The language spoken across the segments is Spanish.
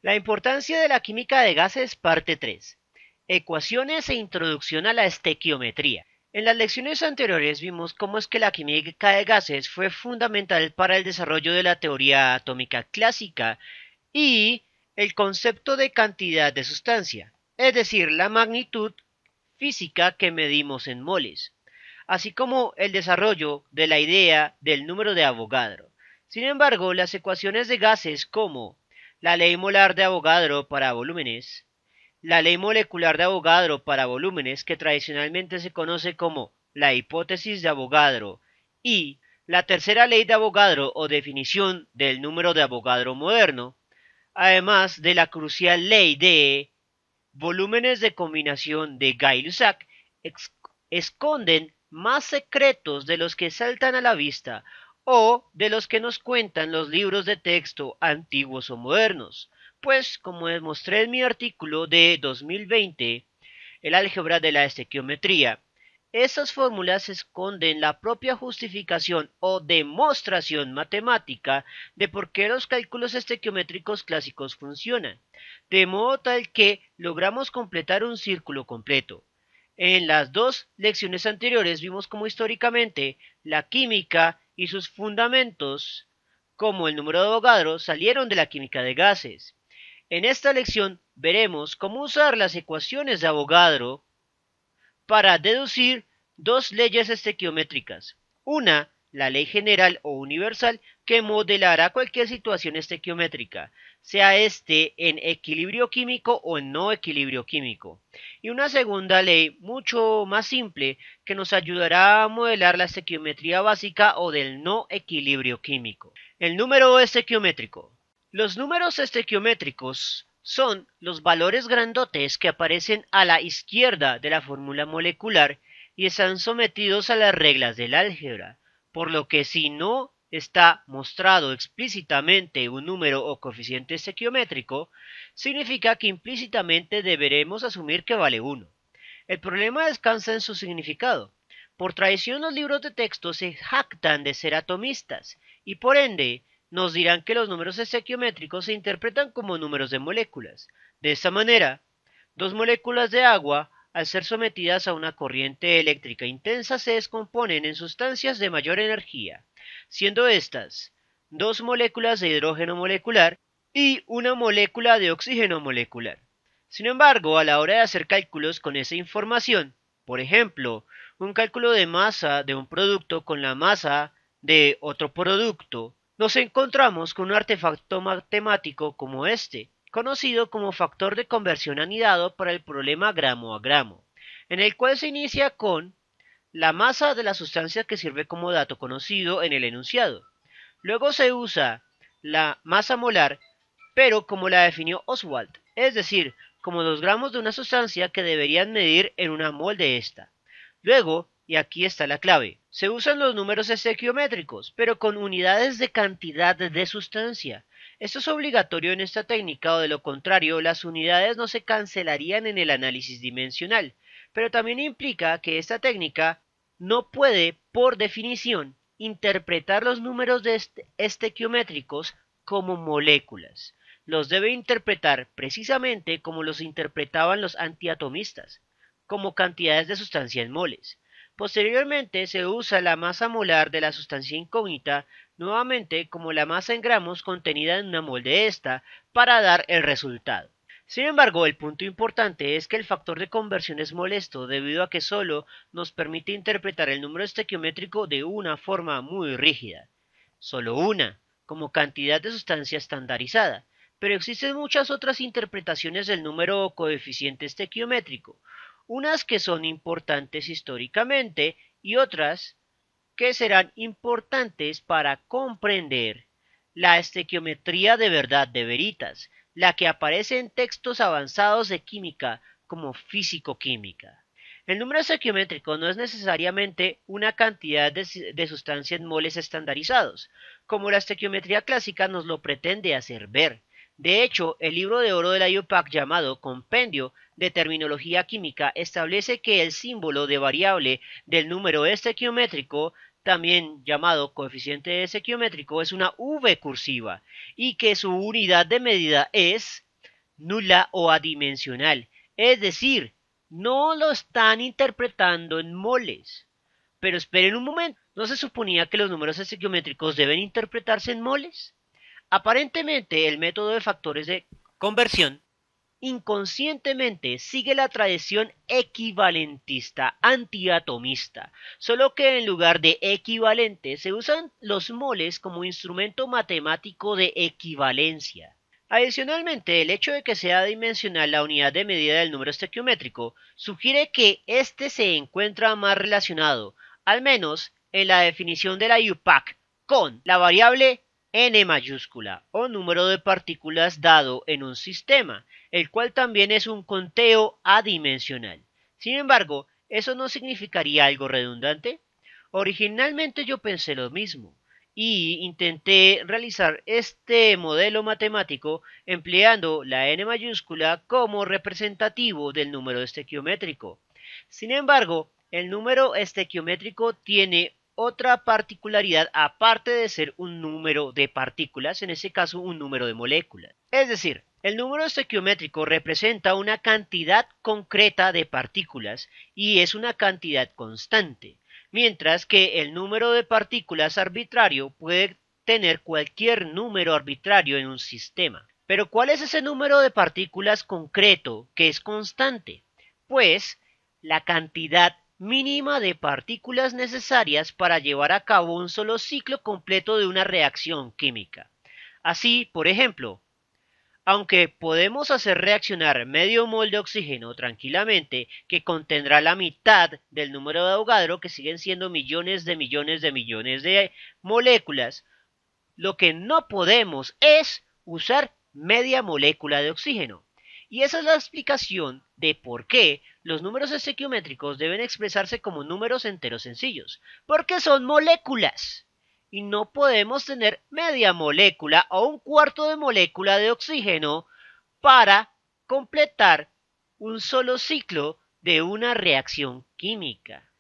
La importancia de la química de gases, parte 3. Ecuaciones e introducción a la estequiometría. En las lecciones anteriores vimos cómo es que la química de gases fue fundamental para el desarrollo de la teoría atómica clásica y el concepto de cantidad de sustancia, es decir, la magnitud física que medimos en moles, así como el desarrollo de la idea del número de Avogadro. Sin embargo, las ecuaciones de gases como la ley molar de Avogadro para volúmenes, la ley molecular de Avogadro para volúmenes, que tradicionalmente se conoce como la hipótesis de Avogadro, y la tercera ley de Avogadro o definición del número de Avogadro moderno, además de la crucial ley de volúmenes de combinación de Gay-Lussac, esconden más secretos de los que saltan a la vista o de los que nos cuentan los libros de texto antiguos o modernos. Pues, como demostré en mi artículo de 2020, el álgebra de la estequiometría, esas fórmulas esconden la propia justificación o demostración matemática de por qué los cálculos estequiométricos clásicos funcionan, de modo tal que logramos completar un círculo completo. En las dos lecciones anteriores vimos cómo históricamente la química y sus fundamentos, como el número de Avogadro, salieron de la química de gases. En esta lección veremos cómo usar las ecuaciones de Avogadro para deducir dos leyes estequiométricas. Una, la ley general o universal que modelará cualquier situación estequiométrica, sea este en equilibrio químico o en no equilibrio químico. Y una segunda ley mucho más simple que nos ayudará a modelar la estequiometría básica o del no equilibrio químico. El número estequiométrico. Los números estequiométricos son los valores grandotes que aparecen a la izquierda de la fórmula molecular y están sometidos a las reglas del álgebra, por lo que si no está mostrado explícitamente un número o coeficiente estequiométrico, significa que implícitamente deberemos asumir que vale 1. El problema descansa en su significado. Por tradición los libros de texto se jactan de ser atomistas y por ende nos dirán que los números estequiométricos se interpretan como números de moléculas. De esta manera, dos moléculas de agua, al ser sometidas a una corriente eléctrica intensa, se descomponen en sustancias de mayor energía, siendo estas dos moléculas de hidrógeno molecular y una molécula de oxígeno molecular. Sin embargo, a la hora de hacer cálculos con esa información, por ejemplo, un cálculo de masa de un producto con la masa de otro producto, nos encontramos con un artefacto matemático como este, conocido como factor de conversión anidado para el problema gramo a gramo, en el cual se inicia con la masa de la sustancia que sirve como dato conocido en el enunciado. Luego se usa la masa molar, pero como la definió Oswald, es decir, como 2 gramos de una sustancia que deberían medir en una mol de esta. Luego, y aquí está la clave, se usan los números estequiométricos, pero con unidades de cantidad de sustancia. Esto es obligatorio en esta técnica o de lo contrario las unidades no se cancelarían en el análisis dimensional, pero también implica que esta técnica no puede, por definición, interpretar los números de estequiométricos como moléculas. Los debe interpretar precisamente como los interpretaban los antiatomistas, como cantidades de sustancia en moles. Posteriormente se usa la masa molar de la sustancia incógnita nuevamente como la masa en gramos contenida en una mol de esta para dar el resultado. Sin embargo, el punto importante es que el factor de conversión es molesto debido a que solo nos permite interpretar el número estequiométrico de una forma muy rígida. Solo una, como cantidad de sustancia estandarizada, pero existen muchas otras interpretaciones del número o coeficiente estequiométrico, unas que son importantes históricamente y otras que serán importantes para comprender la estequiometría de verdad de veritas, la que aparece en textos avanzados de química como físico-química. El número estequiométrico no es necesariamente una cantidad de sustancia en moles estandarizados, como la estequiometría clásica nos lo pretende hacer ver. De hecho, el libro de oro de la IUPAC llamado Compendio de Terminología Química establece que el símbolo de variable del número estequiométrico, también llamado coeficiente estequiométrico, es una V cursiva y que su unidad de medida es nula o adimensional, es decir, no lo están interpretando en moles. Pero esperen un momento, ¿no se suponía que los números estequiométricos deben interpretarse en moles? Aparentemente, el método de factores de conversión inconscientemente sigue la tradición equivalentista antiatomista, solo que en lugar de equivalente se usan los moles como instrumento matemático de equivalencia. Adicionalmente, el hecho de que sea dimensional la unidad de medida del número estequiométrico sugiere que éste se encuentra más relacionado, al menos en la definición de la UPAC, con la variable n mayúscula o número de partículas dado en un sistema, el cual también es un conteo adimensional. Sin embargo, ¿eso no significaría algo redundante? Originalmente yo pensé lo mismo y intenté realizar este modelo matemático empleando la n mayúscula como representativo del número estequiométrico. Sin embargo, el número estequiométrico tiene otra particularidad aparte de ser un número de partículas, en este caso un número de moléculas. Es decir, el número estequiométrico representa una cantidad concreta de partículas y es una cantidad constante, mientras que el número de partículas arbitrario puede tener cualquier número arbitrario en un sistema. Pero ¿cuál es ese número de partículas concreto que es constante? Pues la cantidad mínima de partículas necesarias para llevar a cabo un solo ciclo completo de una reacción química. Así, por ejemplo, aunque podemos hacer reaccionar medio mol de oxígeno tranquilamente, que contendrá la mitad del número de Avogadro, que siguen siendo millones de millones de millones de moléculas, lo que no podemos es usar media molécula de oxígeno. Y esa es la explicación de por qué los números estequiométricos deben expresarse como números enteros sencillos, porque son moléculas. Y no podemos tener media molécula o un cuarto de molécula de oxígeno para completar un solo ciclo de una reacción química.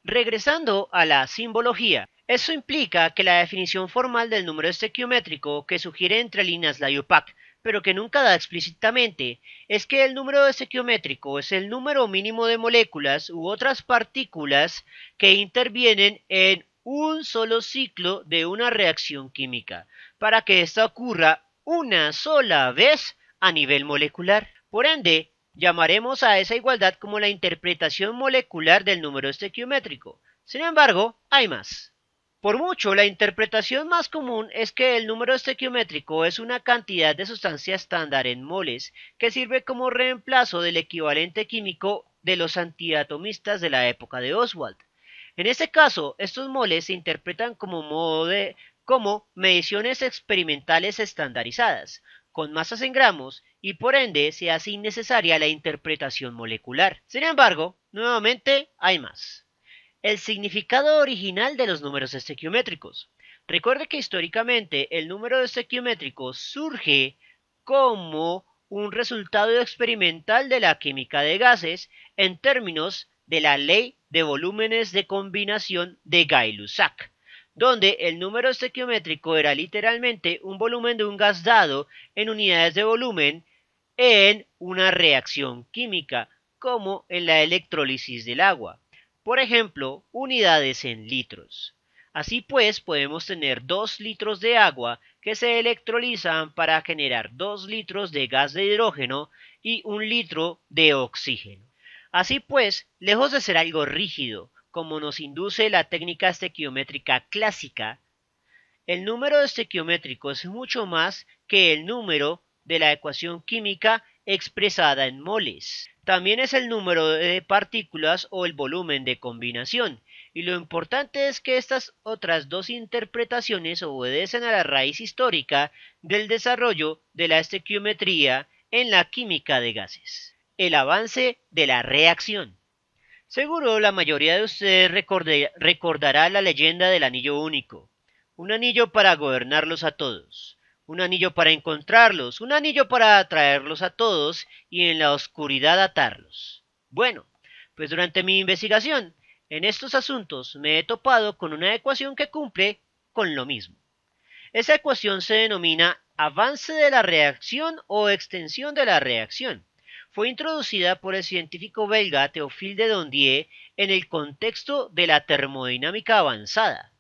Regresando a la simbología, eso implica que la definición formal del número estequiométrico que sugiere entre líneas la UPAC, pero que nunca da explícitamente, es que el número estequiométrico es el número mínimo de moléculas u otras partículas que intervienen en un solo ciclo de una reacción química, para que ésta ocurra una sola vez a nivel molecular. Por ende, llamaremos a esa igualdad como la interpretación molecular del número estequiométrico. Sin embargo, hay más. Por mucho, la interpretación más común es que el número estequiométrico es una cantidad de sustancia estándar en moles que sirve como reemplazo del equivalente químico de los antiatomistas de la época de Oswald. En este caso, estos moles se interpretan como mediciones experimentales estandarizadas, con masas en gramos, y por ende se hace innecesaria la interpretación molecular. Sin embargo, nuevamente hay más. El significado original de los números estequiométricos. Recuerde que históricamente el número estequiométrico surge como un resultado experimental de la química de gases en términos de la ley de volúmenes de combinación de Gay-Lussac, donde el número estequiométrico era literalmente un volumen de un gas dado en unidades de volumen en una reacción química, como en la electrólisis del agua. Por ejemplo, unidades en litros. Así pues, podemos tener 2 litros de agua que se electrolizan para generar 2 litros de gas de hidrógeno y 1 litro de oxígeno. Así pues, lejos de ser algo rígido, como nos induce la técnica estequiométrica clásica, el número estequiométrico es mucho más que el número de la ecuación química expresada en moles. También es el número de partículas o el volumen de combinación. Y lo importante es que estas otras dos interpretaciones obedecen a la raíz histórica del desarrollo de la estequiometría en la química de gases. El avance de la reacción. Seguro la mayoría de ustedes recordará la leyenda del anillo único. Un anillo para gobernarlos a todos, un anillo para encontrarlos, un anillo para atraerlos a todos y en la oscuridad atarlos. Bueno, pues durante mi investigación en estos asuntos me he topado con una ecuación que cumple con lo mismo. Esa ecuación se denomina avance de la reacción o extensión de la reacción. Fue introducida por el científico belga Théophile de Dondier en el contexto de la termodinámica avanzada.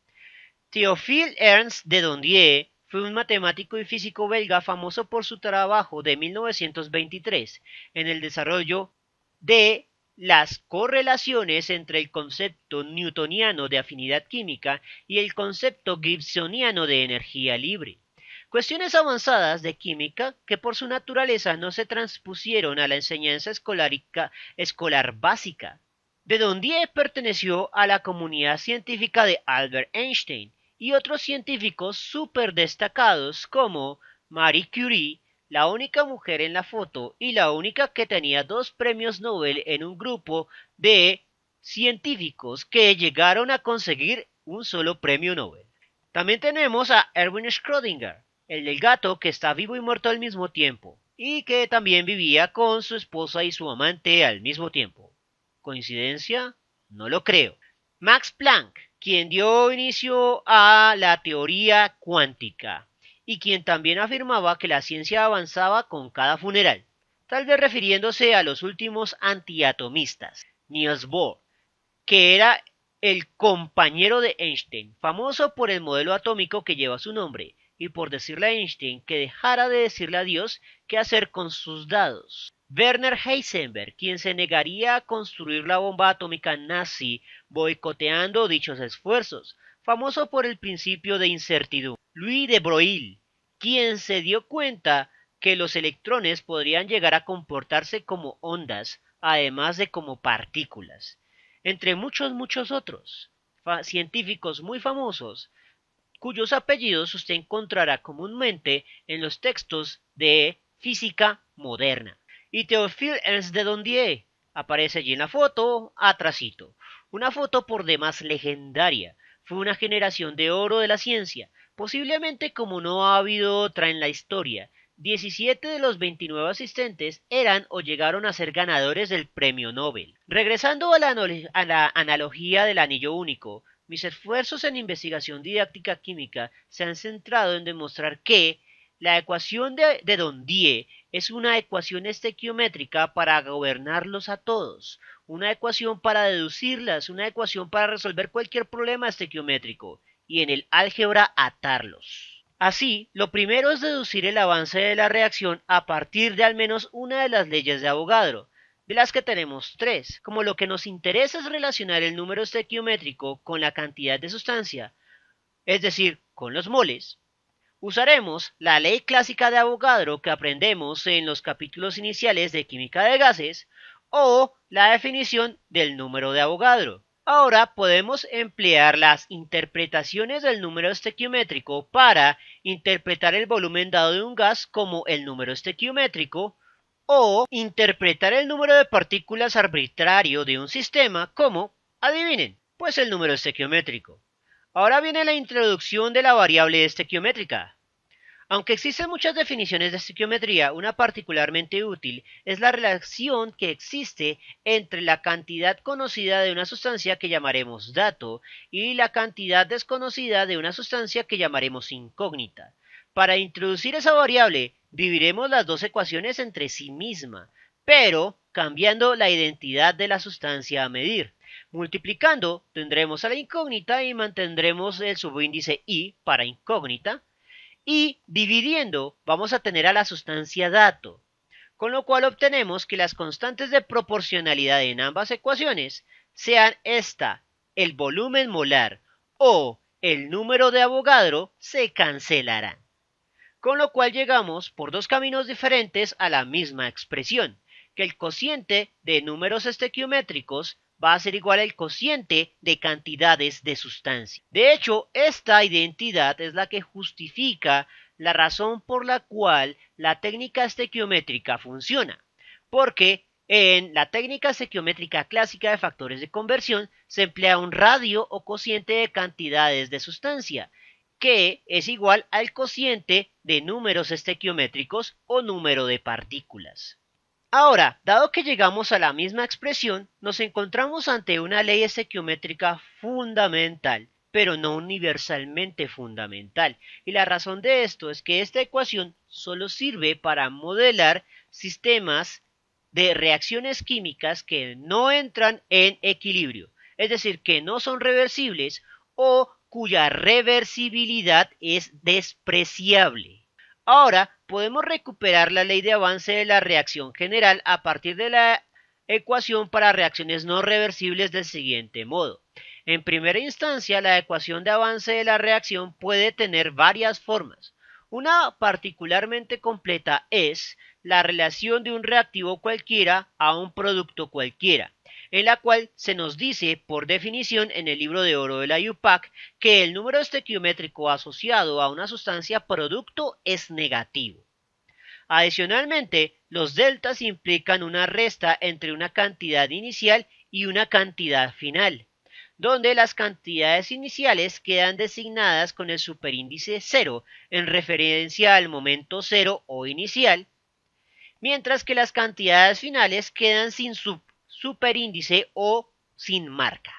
Théophile Ernst de Dondier fue un matemático y físico belga famoso por su trabajo de 1923 en el desarrollo de las correlaciones entre el concepto newtoniano de afinidad química y el concepto gibsoniano de energía libre. Cuestiones avanzadas de química que por su naturaleza no se transpusieron a la enseñanza escolar básica. De Dondier perteneció a la comunidad científica de Albert Einstein y otros científicos súper destacados como Marie Curie, la única mujer en la foto y la única que tenía 2 premios Nobel en un grupo de científicos que llegaron a conseguir un solo premio Nobel. También tenemos a Erwin Schrödinger, el del gato que está vivo y muerto al mismo tiempo, y que también vivía con su esposa y su amante al mismo tiempo. ¿Coincidencia? No lo creo. Max Planck, quien dio inicio a la teoría cuántica, y quien también afirmaba que la ciencia avanzaba con cada funeral, tal vez refiriéndose a los últimos antiatomistas. Niels Bohr, que era el compañero de Einstein, famoso por el modelo atómico que lleva su nombre, y por decirle a Einstein que dejara de decirle a Dios qué hacer con sus dados. Werner Heisenberg, quien se negaría a construir la bomba atómica nazi boicoteando dichos esfuerzos, famoso por el principio de incertidumbre. Louis de Broglie, quien se dio cuenta que los electrones podrían llegar a comportarse como ondas, además de como partículas, entre muchos otros científicos muy famosos cuyos apellidos usted encontrará comúnmente en los textos de física moderna. Y Théophile Ernst de Dondier aparece allí en la foto, atrasito. Una foto por demás legendaria. Fue una generación de oro de la ciencia, posiblemente como no ha habido otra en la historia. 17 de los 29 asistentes eran o llegaron a ser ganadores del premio Nobel. Regresando a la analogía del anillo único, mis esfuerzos en investigación didáctica química se han centrado en demostrar que la ecuación de Dondier es una ecuación estequiométrica para gobernarlos a todos, una ecuación para deducirlas, una ecuación para resolver cualquier problema estequiométrico y en el álgebra atarlos. Así, lo primero es deducir el avance de la reacción a partir de al menos una de las leyes de Avogadro, de las que tenemos 3. Como lo que nos interesa es relacionar el número estequiométrico con la cantidad de sustancia, es decir, con los moles, usaremos la ley clásica de Avogadro que aprendemos en los capítulos iniciales de química de gases o la definición del número de Avogadro. Ahora podemos emplear las interpretaciones del número estequiométrico para interpretar el volumen dado de un gas como el número estequiométrico o interpretar el número de partículas arbitrario de un sistema como, adivinen, pues el número estequiométrico. Ahora viene la introducción de la variable estequiométrica. Aunque existen muchas definiciones de estequiometría, una particularmente útil es la relación que existe entre la cantidad conocida de una sustancia que llamaremos dato y la cantidad desconocida de una sustancia que llamaremos incógnita. Para introducir esa variable, dividiremos las dos ecuaciones entre sí misma, pero cambiando la identidad de la sustancia a medir. Multiplicando, tendremos a la incógnita y mantendremos el subíndice i para incógnita, y dividiendo vamos a tener a la sustancia dato, con lo cual obtenemos que las constantes de proporcionalidad en ambas ecuaciones sean el volumen molar o el número de Avogadro, se cancelarán. Con lo cual llegamos por 2 caminos diferentes a la misma expresión, que el cociente de números estequiométricos va a ser igual al cociente de cantidades de sustancia. De hecho, esta identidad es la que justifica la razón por la cual la técnica estequiométrica funciona, porque en la técnica estequiométrica clásica de factores de conversión se emplea un radio o cociente de cantidades de sustancia, que es igual al cociente de números estequiométricos o número de partículas. Ahora, dado que llegamos a la misma expresión, nos encontramos ante una ley estequiométrica fundamental pero no universalmente fundamental. Y la razón de esto es que esta ecuación solo sirve para modelar sistemas de reacciones químicas que no entran en equilibrio, es decir, que no son reversibles o cuya reversibilidad es despreciable. Ahora podemos recuperar la ley de avance de la reacción general a partir de la ecuación para reacciones no reversibles del siguiente modo. En primera instancia, la ecuación de avance de la reacción puede tener varias formas. Una particularmente completa es la relación de un reactivo cualquiera a un producto cualquiera, en la cual se nos dice, por definición en el libro de oro de la UPAC, que el número estequiométrico asociado a una sustancia producto es negativo. Adicionalmente, los deltas implican una resta entre una cantidad inicial y una cantidad final, donde las cantidades iniciales quedan designadas con el superíndice 0 en referencia al momento 0 o inicial, mientras que las cantidades finales quedan sin superíndice o sin marca.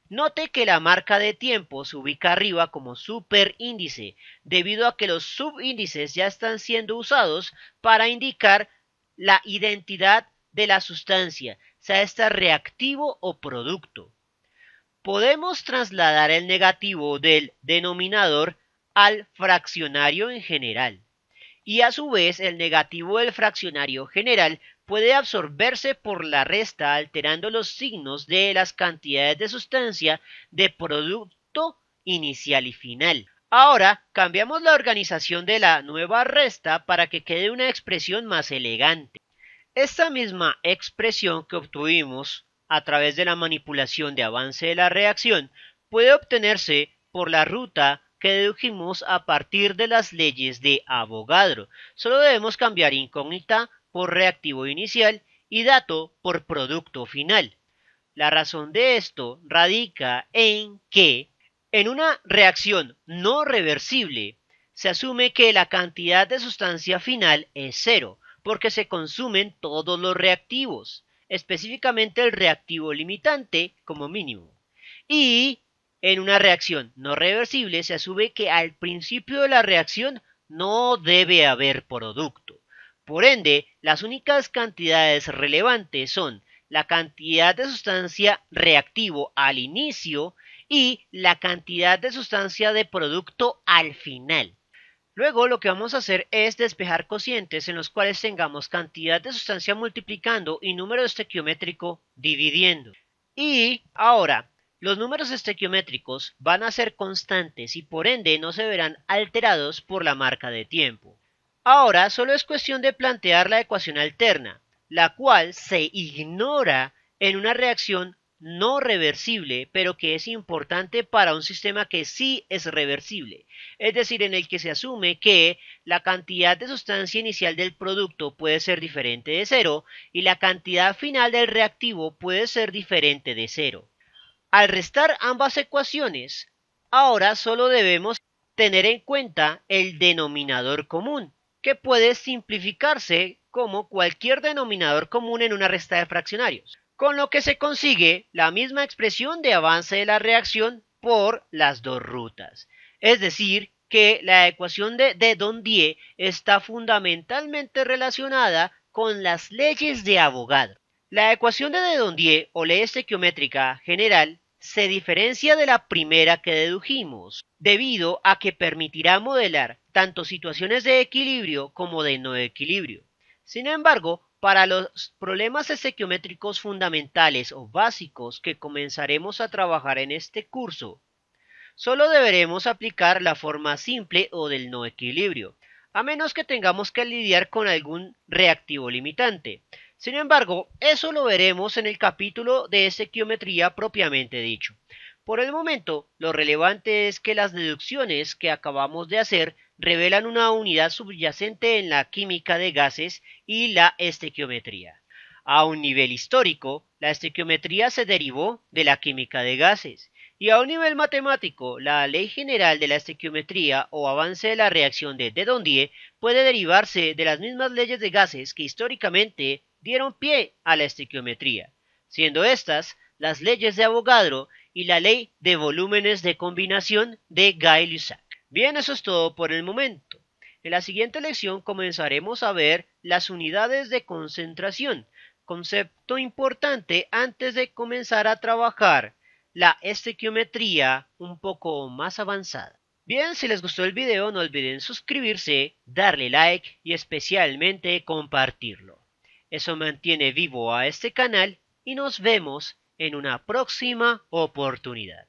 Note que la marca de tiempo se ubica arriba como superíndice, debido a que los subíndices ya están siendo usados para indicar la identidad de la sustancia, sea esta reactivo o producto. Podemos trasladar el negativo del denominador al fraccionario en general. Y a su vez el negativo del fraccionario general puede absorberse por la resta alterando los signos de las cantidades de sustancia de producto inicial y final. Ahora cambiamos la organización de la nueva resta para que quede una expresión más elegante. Esta misma expresión que obtuvimos a través de la manipulación de avance de la reacción puede obtenerse por la ruta que dedujimos a partir de las leyes de Avogadro. Solo debemos cambiar incógnita por reactivo inicial y dato por producto final. La razón de esto radica en que en una reacción no reversible se asume que la cantidad de sustancia final es cero, porque se consumen todos los reactivos, específicamente el reactivo limitante como mínimo. Y en una reacción no reversible se asume que al principio de la reacción no debe haber producto. Por ende, las únicas cantidades relevantes son la cantidad de sustancia reactivo al inicio y la cantidad de sustancia de producto al final. Luego lo que vamos a hacer es despejar cocientes en los cuales tengamos cantidad de sustancia multiplicando y número estequiométrico dividiendo. Y ahora, los números estequiométricos van a ser constantes y por ende no se verán alterados por la marca de tiempo. Ahora solo es cuestión de plantear la ecuación alterna, la cual se ignora en una reacción no reversible, pero que es importante para un sistema que sí es reversible, es decir, en el que se asume que la cantidad de sustancia inicial del producto puede ser diferente de cero y la cantidad final del reactivo puede ser diferente de cero. Al restar ambas ecuaciones, ahora solo debemos tener en cuenta el denominador común, que puede simplificarse como cualquier denominador común en una resta de fraccionarios, con lo que se consigue la misma expresión de avance de la reacción por las dos rutas. Es decir, que la ecuación de Dondie está fundamentalmente relacionada con las leyes de Avogadro. La ecuación de Dondie o ley estequiométrica general se diferencia de la primera que dedujimos, debido a que permitirá modelar tanto situaciones de equilibrio como de no equilibrio. Sin embargo, para los problemas estequiométricos fundamentales o básicos que comenzaremos a trabajar en este curso, solo deberemos aplicar la forma simple o del no equilibrio, a menos que tengamos que lidiar con algún reactivo limitante. Sin embargo, eso lo veremos en el capítulo de estequiometría propiamente dicho. Por el momento, lo relevante es que las deducciones que acabamos de hacer revelan una unidad subyacente en la química de gases y la estequiometría. A un nivel histórico, la estequiometría se derivó de la química de gases, y a un nivel matemático, la ley general de la estequiometría o avance de la reacción de Dondie puede derivarse de las mismas leyes de gases que históricamente dieron pie a la estequiometría, siendo estas las leyes de Avogadro y la ley de volúmenes de combinación de Gay-Lussac. Bien, eso es todo por el momento. En la siguiente lección comenzaremos a ver las unidades de concentración, concepto importante antes de comenzar a trabajar la estequiometría un poco más avanzada. Bien, si les gustó el video no olviden suscribirse, darle like y especialmente compartirlo. Eso mantiene vivo a este canal y nos vemos en una próxima oportunidad.